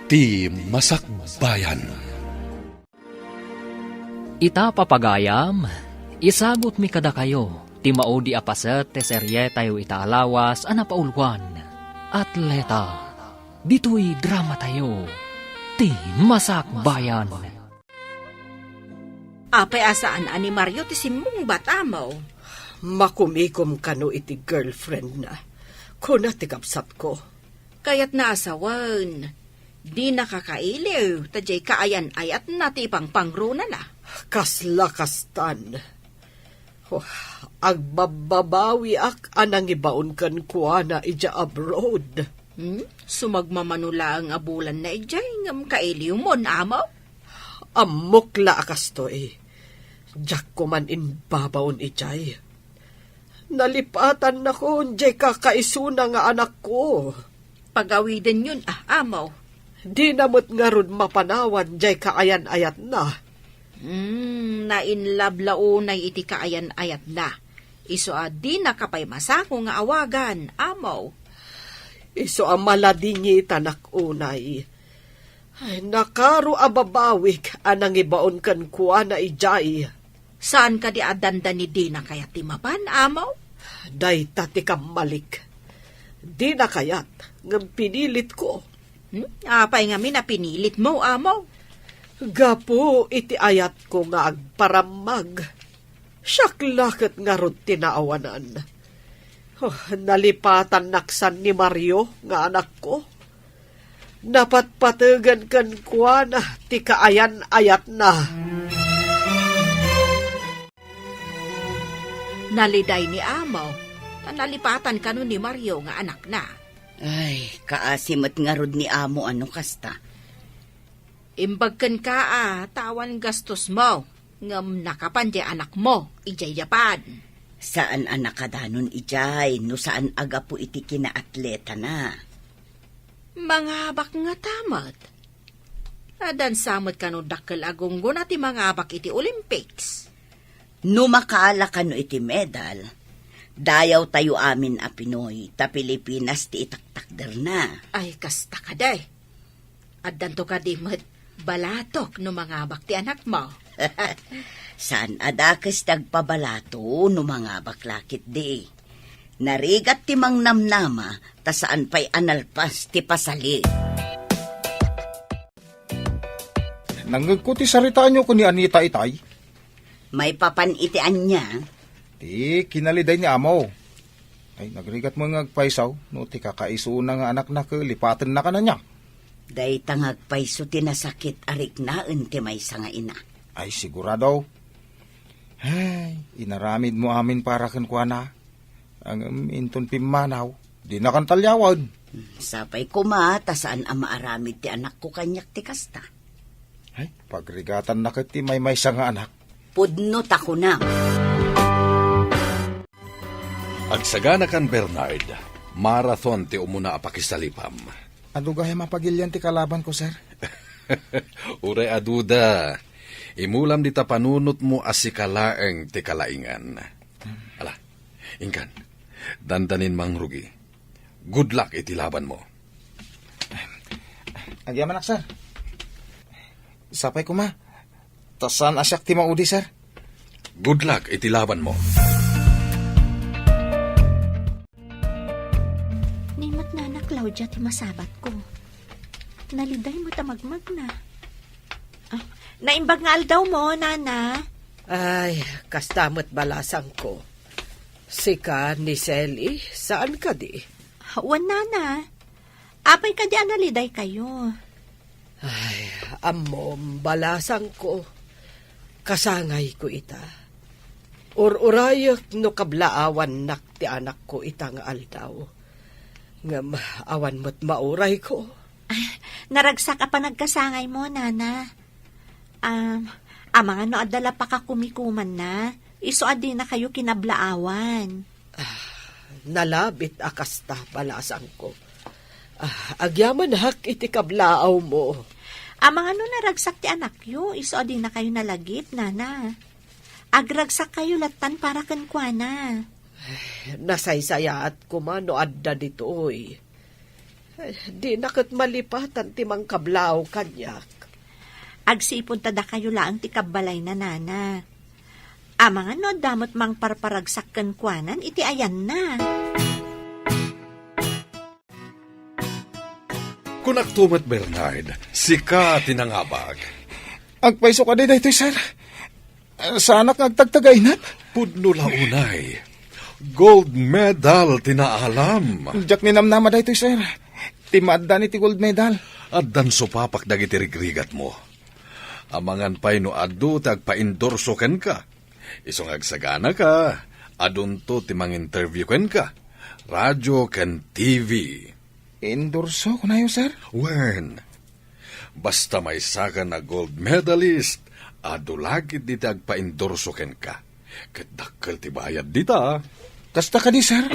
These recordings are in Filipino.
ti Masakbayan. Ita papagayam, isagot mi kada kayo, ti maudi apaset te serye tayo itaalawas anapaulwan. Atleta, dito'y drama tayo, ti Masakbayan. Apay asaan ani Mario ti simong bata mo? Makumikom kano iti girlfriend na. Kuna ti kapsat ko. Kaya't naasawan. Di nakakailiw, tadjay kaayan ayat na ti pangpangro na la. Kaslakastan. Oh, agbababawi ak anang ibaon kan kuha na ija abroad. Sumagmamanula ang abulan na ijay ngam kailiw mo amaw. Amokla akas to eh. Diyak ko man inbabaon ijay. Nalipatan na ko, jay kakaisuna nga anak ko. Pagawiden yun amaw. Di namot nga rod mapanawan, jay kaayan-ayat na. Nainlablaunay iti kaayan-ayat na. Iso di nakapay masako nga awagan, amaw. Iso maladingi tanak unay. Ay, nakaro ababawik anang ibaon kan kuha na ijay. Saan ka di adanda ni Dina kaya timapan, amaw? Day tati malik. Di na kayat, ng pinilit ko. Apay nga pinilit mo, amaw. Gapo iti ayat ko nga agparamag. Syaklakit nga rod tinaawanan. Oh, nalipatan naksan ni Mario nga anak ko. Napatpatagan kan kuha na ti kaayan-ayat na. Naliday ni amaw. Nalipatan ka nun ni Mario nga anak na. Ay, kaasimat nga rod ni amo ano kasta. Imbagkan ka tawan gastos mo. Ngam nakapan di anak mo, ijay Japan. Saan anak kadanon ijay, no saan aga po iti kinaatleta na. Mga abak nga tamat. Adan samot ka no dakkel agunggo na ti mga abak iti Olympics. No makaala ka no iti medal, dayaw tayo amin a Pinoy, ta Pilipinas ti itaktakder na. Ay, kasta ka day. Adan to ka di balatok no mga abak ti anak mo. Saan adakes tagpabalato no mga baklakit di. Narigat ti mang namnama, ta saan pa'y analpas ti pasali. Nanggagko ti saritaan nyo ko ni Anita itay. May papanitian niya. Ti kinaliday ni amo. Ay nagrigat mo nga agpaisaw, no ti kakaisuna nga anak na lipatan na ka na niya. Day tangag paiso tinasakit arik na ti may nga ina. Ay sigurado. Ay, inaramid mo amin para kan kuha na. Ang inton pimanaw, di na kan talyawan. Sapay ko ma, ta saan ang maaramid ti anak ko kanyak ti kasta. Ay, pagrigatan na ti may nga anak. Pudnot ako na. Agsagana kan Bernard, marathon ti umuna apakisalipam. Ano gaya mapagilyan ti kalaban ko, sir? Uray aduda, imulam di ta panunot mo asikalaeng ti kalaingan. Ala, ingkan, dandanin mang rugi. Good luck iti laban mo. Agyaman ak, sir. Sapay ko ma. Tasan asyak ti maudi, sir. Good luck iti laban mo. Nimat na na, Claudia, ti masabat ko. Naliday mo tamagmag na. Naimbag nga aldaw mo, nana. Ay, kastamot balasang ko. Sika ni Selly, saan ka di? Wan, nana. Apay ka di analiday kayo. Ay, amom, balasang ko. Kasangay ko ita. Ururayak no kablaawan nak ti anak ko ita nga aldaw. Ngam awan mo't mauray ko. Naragsak ka pa nagkasangay mo, nana. Mga no adala pa ka kumikuman na. Iso adi na kayo kinablaawan. Nalabit akasta balasang ko. Agyaman hak iti kablaaw mo. Mga no naragsak ti anak yo, iso adi na kayo nalagip, nana. Agragsak kayo latan para kankwana. Nasaysaya at kumano adda ditoy. Di nakit malipatan ti mang kablaw kanyak. Agsipon tada kayo laang ti kabalay na nana. Amang ano, damot mang parparagsak kan kwanan, iti ayan na. Kunaktumat Bernard, sika tinangabag. Agpaiso ka din dito, sir. Sana kang agtagtagay na. Pudno launay. Gold medal tinaalam. Jack ni namnama dito, sir. Timaddan iti gold medal. At dan supapak dagiti rigrigat mo. Amangan pa'y no adu tagpa-endorso ken ka. Isong agsagana ka. Adunto timang interview ken ka. Radyo ken TV. Endorso ko na yun, sir. Wen, basta may saka na gold medalist, adulagit di tagpa-endorso ken ka. Kadakkel ti bayad dita. Kasta ka di, sir.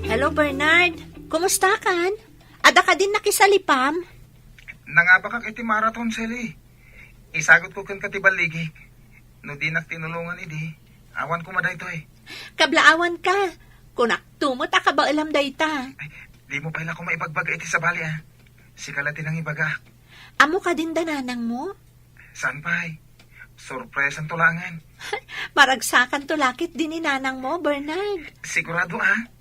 Hello, Bernard. Kumusta kan? Ada ka din nakisalipam? Nangabakak iti marathon, Sally. Isagot ko kan katibaligi. No di tinulungan idi. Awan ko maday to eh. Kablaawan ka. Kunak tumot ka ba alam dayta? Ay, di mo pala ko maibagbag iti sa bali ah. Sikalatin ang ibaga. Amo ka din dananang mo? Saan pa eh? Surprise ang tulangan. Maragsakan to lakit din ni nanang mo, Bernard. Sigurado ah.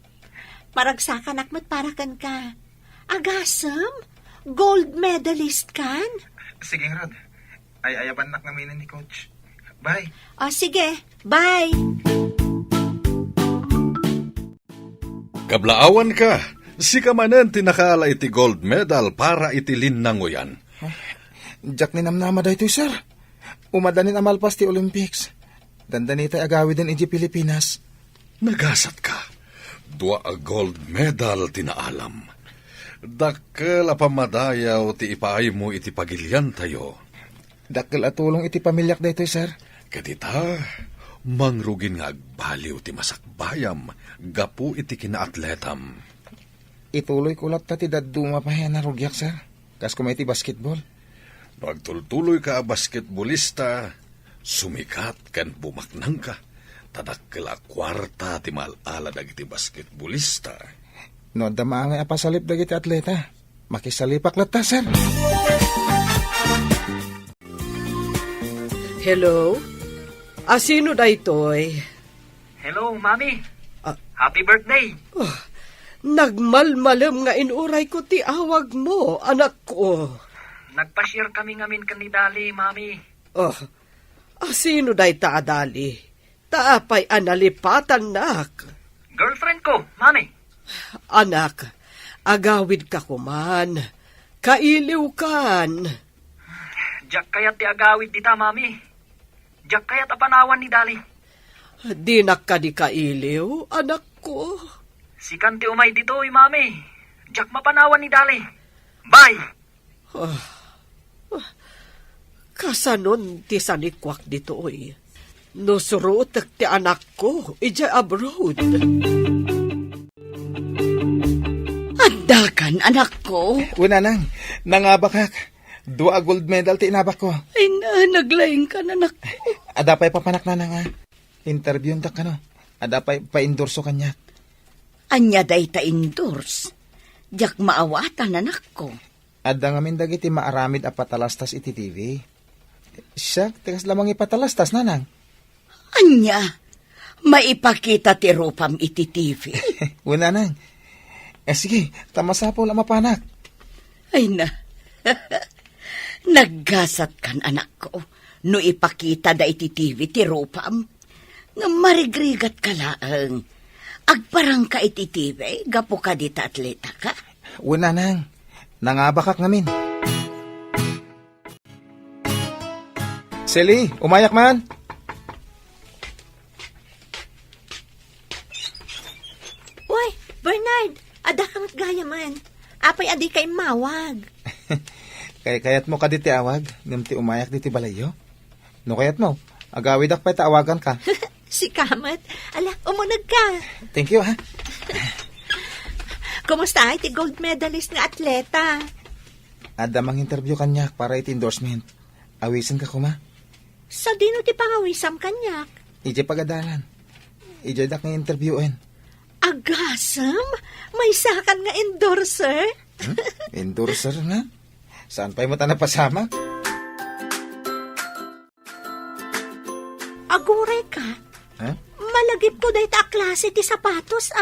Maragsakan akmat parakan ka. Agasam? Gold medalist kan? Sige, Rod. Ay ayaban nak namin ni Coach. Bye. O sige, bye. Kablaawan ka. Sika manen tinakala iti gold medal para iti linnangoyan. Jack ni namnama dito, sir. Umadanin amalpas ti Olympics. Dandanita agawi din iti Pilipinas. Nagasat ka. Dua a gold medal tinaalam. Dakkel a pamadayaw ti ipaay mo iti pagilyan tayo. Dakkel atulong iti pamilyak dito, sir. Kadita, mangrugin nga agbaliw ti masakbayam, gapu iti kinaatletam. Ituloy ko lang ti daduma pa yan na rugyak, sir. Kas kumay ti basketball. Pagtultuloy ka a basketballista, sumikat kan bumaknang ka. Tadakkel a kwarta ti maalala dagiti basketballista. No, dama nga apasalip dagiti atleta. Makisalipak lata, sir. Hello? Sino da ito'y? Hello, Mami. Ah. Happy birthday. Nagmalmalam nga inuray ko ti awag mo, anak ko. Nagpa-share kami ngamin kanidali, Mami. Sino da ita adali? Taapay analipatan nak. Girlfriend ko, Mami. Anak, agawid ka kuman. Kailiw kan. Diyak kayat ti agawid dita, Mami. Diyak kayat apanawan ni Dali. Di ka di kailiw, anak ko. Si Kanti umay dito, Mami. Diyak mapanawan ni Dali. Bye! Kasanon ti sanikwak dito oy. Nusurot ti anak ko, ija abroad. Dakan, anak ko. Una nang, nangabakak. Dua gold medal ti inabak ko. Ay naglaing ka na, anak ko. Adapay papanak na nga. Interview ta ka no. Adapay pa-endorso kanya. Anya day ta endorse. Diyak maawatan, anak ko. Adda ngamin dagiti maaramid a patalastas iti TV. Siya, tikas lamang ipatalastas, nanang. Anya, maipakita ti rupam iti TV. Una nang. Sige, tamasapo lang mapanak. Ay na. Naggasat kan, anak ko. No ipakita da iti TV ti rupam. Nga marigrigat ka laang. Agparang ka iti TV, gapo ka dita atleta ka. Una nang, nangabakak ngamin. Sally, umayak man. Uy, Bernard, ada kamat gaya man. Apay adi kay mawag. Kayat mo ka diti awag, ngamti umayak diti balayo. No kayat mo, agawid ak pa'y taawagan ka. Si Kamat, ala, umunag ka. Thank you, ha. Kumusta ay ti gold medalist nga atleta? Ada mang interview kanya para iti endorsement. Awisan ka kuma. Sa dino ti pangawisam kanyak. Ije pagadalan. Ije dak nga interviewin. Agasam? May sakan nga endorser? Endorser nga? Saan pa mo ta napasama? Aguray ka. Ha? Malagip ko dahi ta klase ti sapatos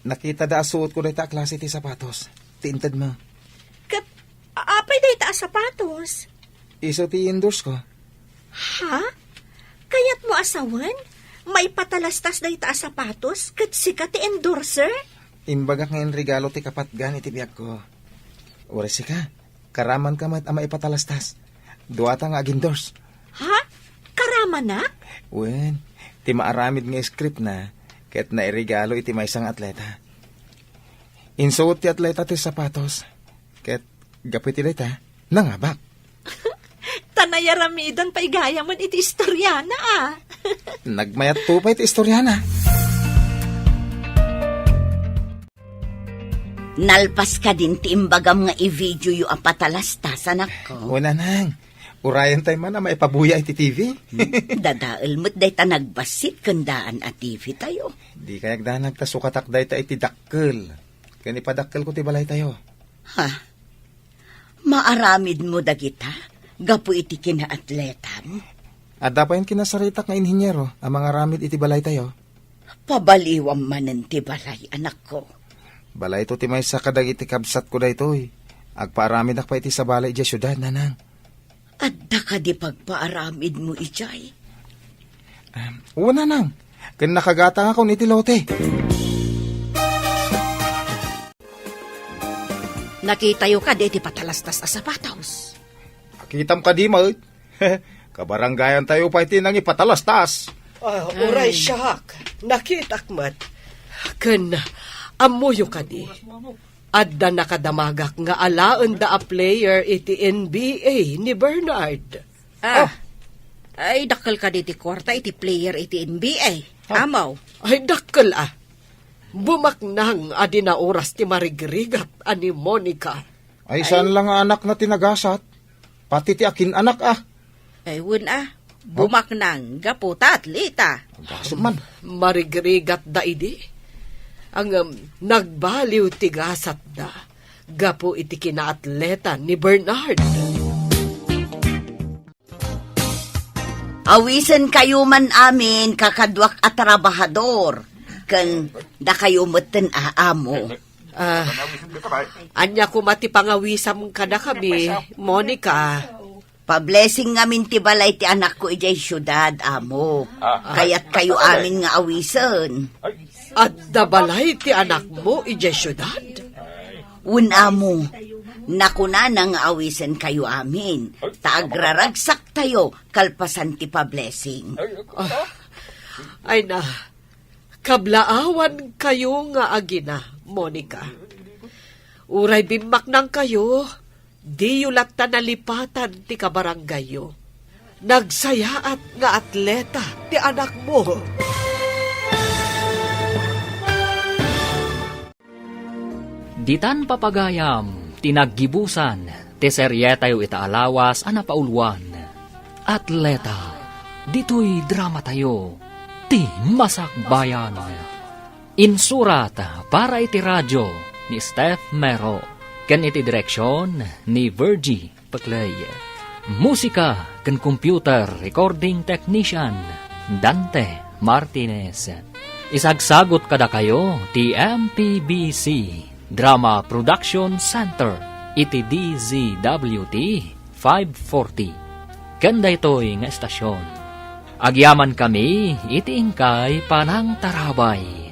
Nakita da suot ko dahita klase ti sapatos. Tintad mo. Kat, apay dahi ta sapatos? Iso ti endorse ko. Ha? Kayat mo asawan? May patalastas dahi ta sapatos? Kat sika ti endorser? Imbagak ngayon regalo ti kapatgan iti biyak ko. Oras ka. Karaman ka mat ama ipatalastas. Duwata nga agindors. Ha? Karama na? Wen, ti maaramid nga script na, ket nairigalo iti may isang atleta. Insuot ti atleta ti sapatos, ket gapit ti leta, nangabak. Tanayaramidan pa igaya man iti istoryana Nagmayat tupay ti istoryana. Nalpas ka din ti imbagam nga i-video yu apatalastas, anak ko. Una nang, urayan tayo man na maipabuya iti TV. Dadaal mo't day ta nagbasit kandaan at TV tayo. Di kayag danag ta sukatak day ta iti dakkel. Kani padakkel ko ti balay tayo. Ha? Maaramid mo dagita? Gapu iti kinaatletam? Adda pa yung kinasaritak nga inhinyero, ang mga ramid iti balay tayo. Pabaliwam manen ti balay, anak ko. Balay to ti may sa kadag iti kabsat ko day toy. Agpaaramid ak pa iti sa balay iti syudad, nanang. Adda ka di pagpaaramid mo ijay. Una nang, kan nakagata nga kon iti lote. Nakitayo ka di ti patalastas a sapatos. Akitam ka di mo. Kabaranggayan tayo pa iti nang ipatalastas. Uray siyak. Nakitak mat. Ken, amuyo ka di. Adda nakadamagak nga alaan da a player iti NBA ni Bernard. Ay, dakal ka di ti kwarta iti player iti NBA. Amaw. Ay, dakkel Bumaknang adi na oras ti marigrigat ani Monica. Ay, saan lang nga anak na tinagasat? Pati ti akin anak Ay, bumaknang gaputa atleta. Gasot man. Marigrigat da idi. Ang nagbaliw tigasat da. Gapo iti kinaatleta ni Bernard. Awisan kayo man amin kakadwak at trabahador. Kan da kayo meten aamo. Anya ko mati pangawisam kada kami, Monica. Pa-blessing ngamin ti balay ti anak ko ijay syudad, amo. Kaya't kayo amin nga awisan. At dabalay ti anak mo, ije syudad. Amo, nakuna na nga awisan kayo amin. Taagraragsak tayo, kalpasan ti pa-blessing. Ay na, kablaawan kayo nga agina, Monica. Uray bimak nang kayo, di yulat ta nalipatan ti kabaranggayo. Nagsayaat nga atleta ti anak mo. Ditan papagayam, tinaggibusan, ti serye tayo itaalawas, anapaulwan. Atleta, dito'y drama tayo, ti masakbayan. Insurat para iti radyo ni Steph Mero, ken iti direksyon ni Virgie Paclay. Musika ken computer recording technician Dante Martinez. Isagsagot kada kayo ti MPBC Drama Production Center iti DZWT 540. Ganda ito'y nga estasyon. Agyaman kami iti ingkay panang tarabay.